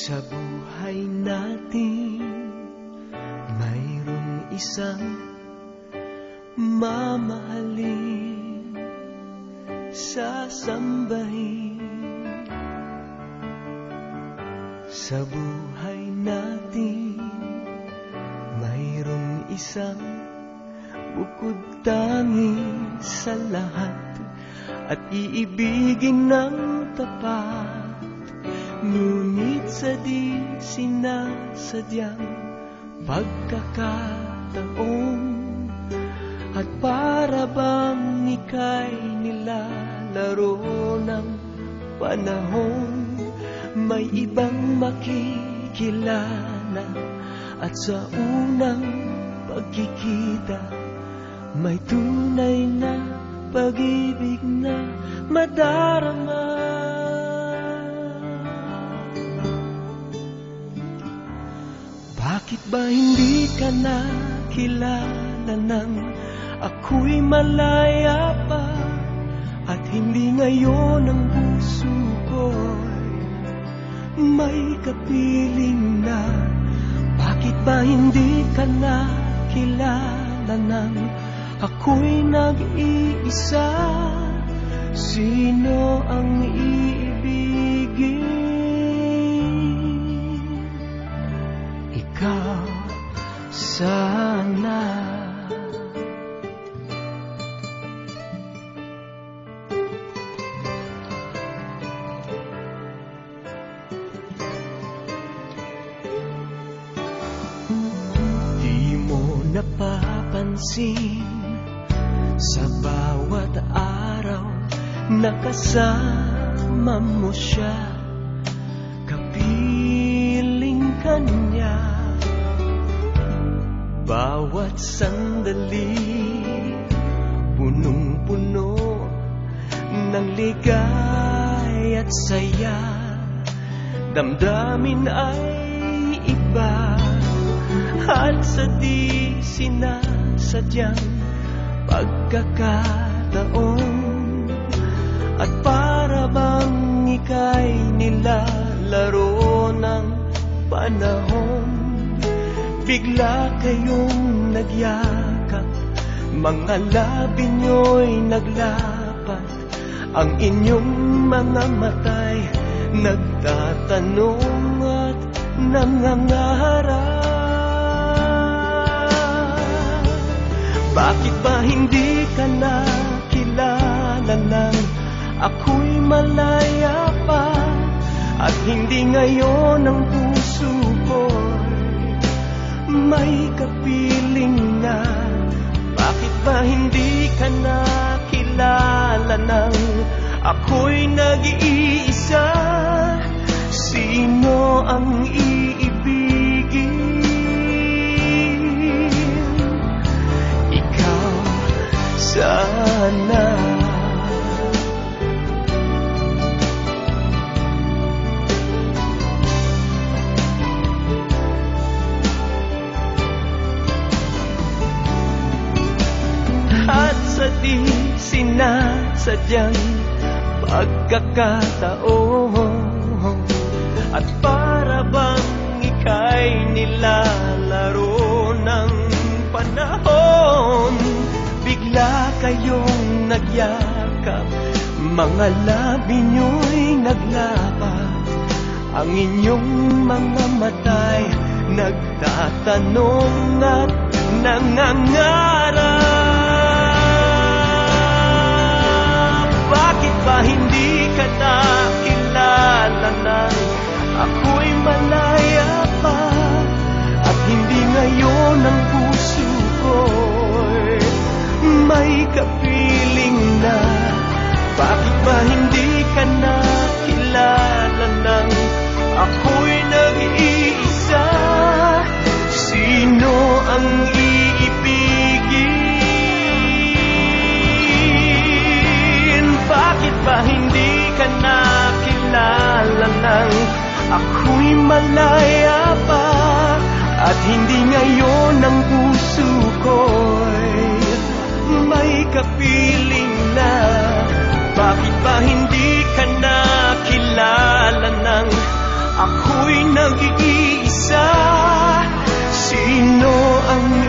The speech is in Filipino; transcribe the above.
Sa buhay natin, mayroong isang mamahalin, sasambahin. Sa buhay natin, mayroong isang bukod tangi sa lahat at iibigin ng tapat. Ngunit sa di sinasadyang pagkakataon at para bang ika'y nilalaro ng panahon, may ibang makikilala at sa unang pagkikita may tunay na pag-ibig na madarama. Bakit ba hindi ka nakilala nang ako'y malaya pa? At hindi ngayon ang puso ko'y may kapiling na? Bakit ba hindi ka nakilala nang ako'y nag-iisa? Sino ang iibigin? Ikaw sana. Di mo napapansin sa bawat araw na kasama mo siya, kapiling ka niya. Bawat sandali punong-puno ng ligay at saya, damdamin ay iba. At sa di sinasadyang pagkakataon at para bang ika'y nilalaro ng panahon, bigla kayong nagyakap, mga labi nyo'y naglapat, ang inyong mga mata'y nagtatanong at nangangarap. Bakit ba hindi ka nakilala nang ako'y malaya pa? At hindi ngayon ang puso ko'y may kapiling na? Bakit ba hindi ka nakilala nang ako'y nag-iisa? Sino ang iibigin? Ikaw sana. At sa di sinasadyang pagkakataon at para bang ika'y nilalaro ng panahon, bigla kayong nagyakap, mga labi nyo'y naglapat, ang inyong mga mata'y nagtatanong at nangangarap. Bakit ba hindi ka nakilala nang ako'y malaya pa? At hindi ngayon ang puso ko'y may kapiling na? Bakit ba hindi ka nakilala nang ako'y nag-iisa? Sino ang iibigin? Bakit ba hindi ka nakilala nang ako'y malaya pa? At hindi ngayon ang puso ko'y may kapiling na? Bakit ba hindi ka nakilala nang ako'y nag-iisa. Sino ang